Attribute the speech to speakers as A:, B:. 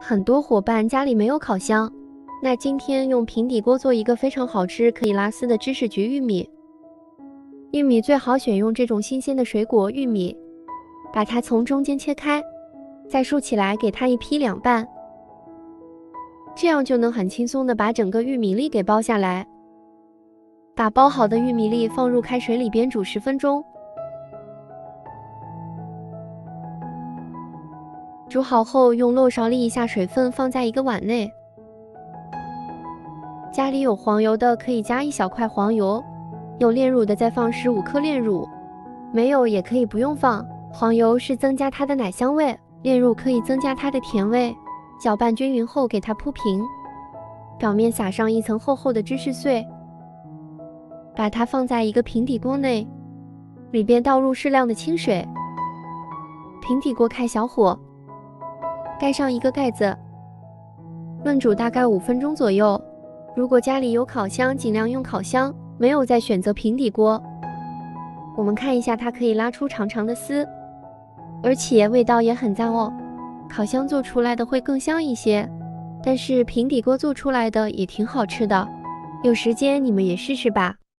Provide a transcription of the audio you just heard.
A: 很多伙伴家里没有烤箱，那今天用平底锅做一个非常好吃可以拉丝的芝士焗玉米。玉米最好选用这种新鲜的水果玉米，把它从中间切开，再竖起来给它一劈两半，这样就能很轻松的把整个玉米粒给包下来。把包好的玉米粒放入开水里边煮10分钟。煮好后，用漏勺沥一下水分，放在一个碗内。家里有黄油的可以加1小块黄油，有炼乳的再放15克炼乳，没有也可以不用放。黄油是增加它的奶香味，炼乳可以增加它的甜味。搅拌均匀后，给它铺平，表面撒上一层厚厚的芝士碎，把它放在一个平底锅内，里边倒入适量的清水。平底锅开小火，盖上一个盖子，焖煮大概5分钟左右。如果家里有烤箱，尽量用烤箱，没有再选择平底锅。我们看一下，它可以拉出长长的丝，而且味道也很赞哦。烤箱做出来的会更香一些，但是平底锅做出来的也挺好吃的。有时间你们也试试吧。